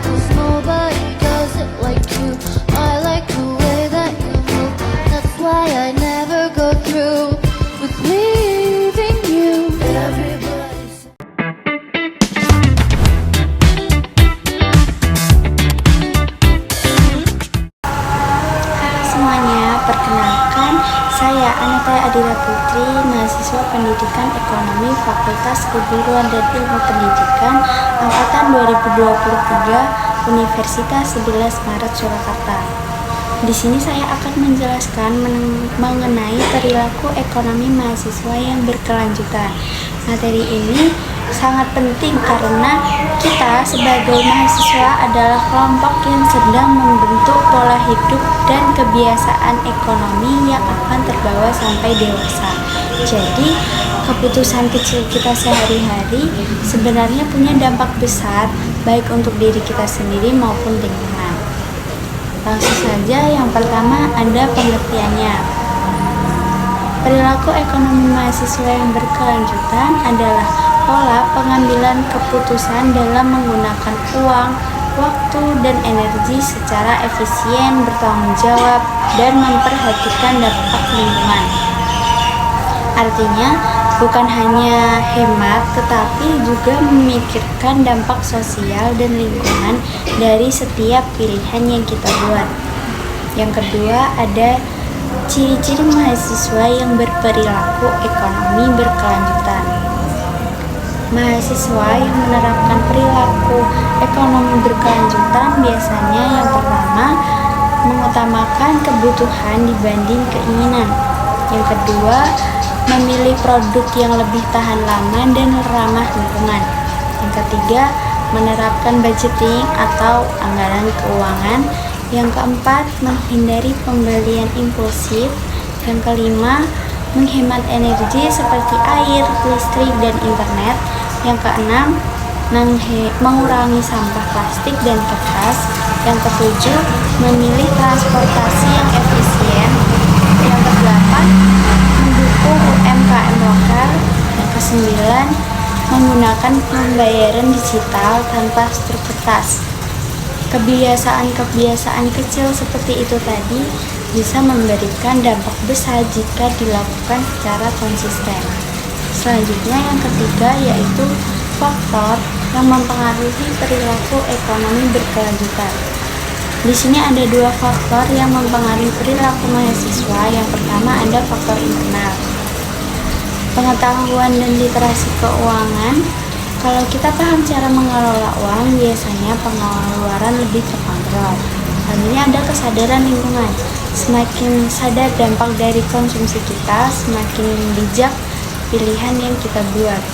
'cause nobody does it like you. I like the way that you move. That's why I never go through with leaving you. Everybody says semuanya, perkenalkan, saya Anataya Adira Putri, mahasiswa Pendidikan Ekonomi Fakultas Keguruan dan Ilmu Pendidikan Angkatan 2023 Universitas 11 Maret Surakarta. Di sini saya akan menjelaskan mengenai perilaku ekonomi mahasiswa yang berkelanjutan. Materi ini sangat penting karena kita sebagai mahasiswa adalah kelompok yang sedang membentuk pola hidup dan kebiasaan ekonomi yang akan terbawa sampai dewasa. Jadi, keputusan kecil kita sehari-hari sebenarnya punya dampak besar baik untuk diri kita sendiri maupun lingkungan. Langsung saja, yang pertama ada pengertiannya. Perilaku ekonomi mahasiswa yang berkelanjutan adalah pola pengambilan keputusan dalam menggunakan uang, waktu, dan energi secara efisien, bertanggung jawab, dan memperhatikan dampak lingkungan. Artinya, bukan hanya hemat, tetapi juga memikirkan dampak sosial dan lingkungan dari setiap pilihan yang kita buat. Yang kedua, ada ciri-ciri mahasiswa yang berperilaku ekonomi berkelanjutan. Mahasiswa yang menerapkan perilaku ekonomi berkelanjutan biasanya yang pertama, mengutamakan kebutuhan dibanding keinginan. Yang kedua, memilih produk yang lebih tahan lama dan ramah lingkungan. Yang ketiga, menerapkan budgeting atau anggaran keuangan. Yang keempat, menghindari pembelian impulsif. Yang kelima, menghemat energi seperti air, listrik, dan internet. Yang keenam, mengurangi sampah plastik dan kertas. Yang ketujuh, memilih transportasi yang efisien. Yang kedelapan, mendukung UMKM lokal. Yang kesembilan, menggunakan pembayaran digital tanpa struktur kertas. Kebiasaan-kebiasaan kecil seperti itu tadi bisa memberikan dampak besar jika dilakukan secara konsisten. Selanjutnya yang ketiga yaitu faktor yang mempengaruhi perilaku ekonomi berkelanjutan. Di sini ada dua faktor yang mempengaruhi perilaku mahasiswa. Yang pertama ada faktor internal. Pengetahuan dan literasi keuangan. Kalau kita paham cara mengelola uang, biasanya pengeluaran lebih terkontrol. Selanjutnya ada kesadaran lingkungan. Semakin sadar dampak dari konsumsi kita, semakin bijak pilihan yang kita buat.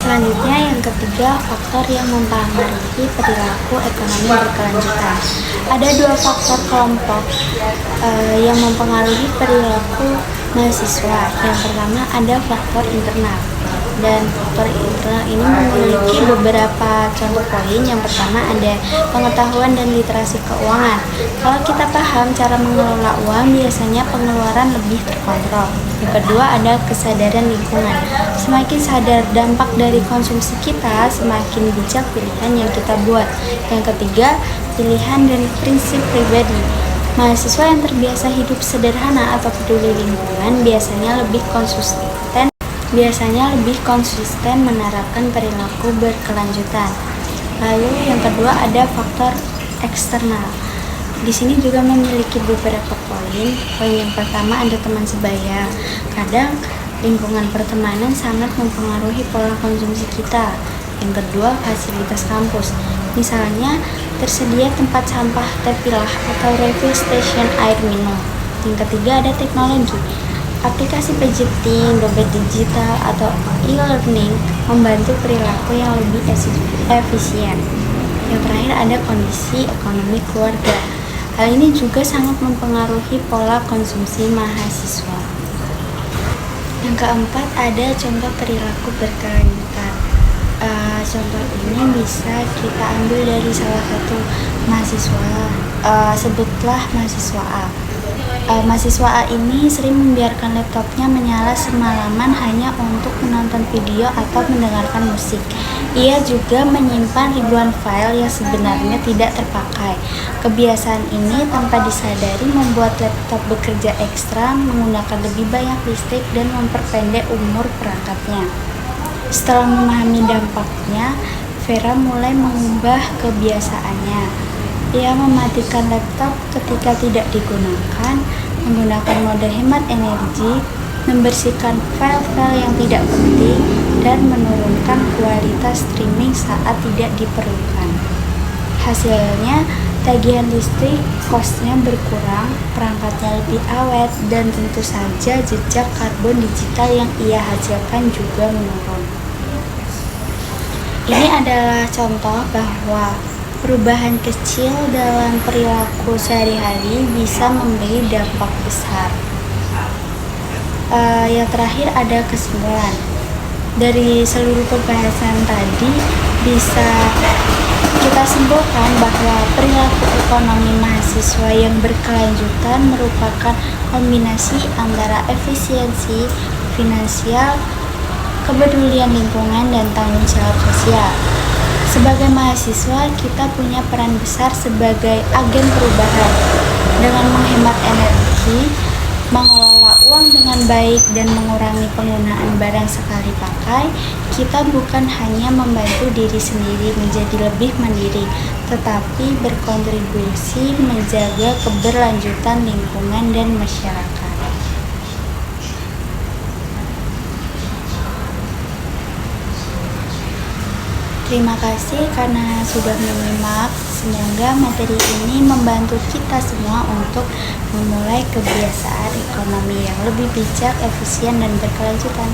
Selanjutnya yang ketiga, faktor yang mempengaruhi perilaku ekonomi berkelanjutan. Ada dua faktor kelompok yang mempengaruhi perilaku mahasiswa. Yang pertama ada faktor internal. Dan faktor internal ini memiliki beberapa contoh poin. Yang pertama ada pengetahuan dan literasi keuangan. Kalau kita paham cara mengelola uang, biasanya pengeluaran lebih terkontrol. Yang kedua ada kesadaran lingkungan. Semakin sadar dampak dari konsumsi kita, semakin bijak pilihan yang kita buat. Yang ketiga, pilihan dan prinsip pribadi. Mahasiswa yang terbiasa hidup sederhana atau peduli lingkungan biasanya lebih konsisten menerapkan perilaku berkelanjutan. Lalu yang kedua ada faktor eksternal. Di sini juga memiliki beberapa poin. Poin yang pertama ada teman sebaya. Kadang lingkungan pertemanan sangat mempengaruhi pola konsumsi kita. Yang kedua fasilitas kampus. Misalnya tersedia tempat sampah terpilah atau refill station air minum. Yang ketiga ada teknologi. Aplikasi budgeting, dompet digital, atau e-learning membantu perilaku yang lebih efisien. Yang terakhir ada kondisi ekonomi keluarga. Hal ini juga sangat mempengaruhi pola konsumsi mahasiswa. Yang keempat ada contoh perilaku berkelanjutan. Contoh ini bisa kita ambil dari salah satu mahasiswa. Sebutlah mahasiswa A. Mahasiswa A ini sering membiarkan laptopnya menyala semalaman hanya untuk menonton video atau mendengarkan musik. Ia juga menyimpan ribuan file yang sebenarnya tidak terpakai. Kebiasaan ini tanpa disadari membuat laptop bekerja ekstra, menggunakan lebih banyak listrik dan memperpendek umur perangkatnya. Setelah memahami dampaknya, Vera mulai mengubah kebiasaannya. Ia mematikan laptop ketika tidak digunakan, menggunakan mode hemat energi, membersihkan file-file yang tidak penting, dan menurunkan kualitas streaming saat tidak diperlukan. Hasilnya, tagihan listrik kosnya berkurang, perangkatnya lebih awet, dan tentu saja jejak karbon digital yang ia hasilkan juga menurun. Ini adalah contoh bahwa perubahan kecil dalam perilaku sehari-hari bisa memberi dampak besar. Yang terakhir ada kesimpulan. Dari seluruh pembahasan tadi bisa kita simpulkan bahwa perilaku ekonomi mahasiswa yang berkelanjutan merupakan kombinasi antara efisiensi finansial, kepedulian lingkungan, dan tanggung jawab sosial. Sebagai mahasiswa, kita punya peran besar sebagai agen perubahan. Dengan menghemat energi, mengelola uang dengan baik, dan mengurangi penggunaan barang sekali pakai, kita bukan hanya membantu diri sendiri menjadi lebih mandiri, tetapi berkontribusi menjaga keberlanjutan lingkungan dan masyarakat. Terima kasih karena sudah menyimak. Semoga materi ini membantu kita semua untuk memulai kebiasaan ekonomi yang lebih bijak, efisien, dan berkelanjutan.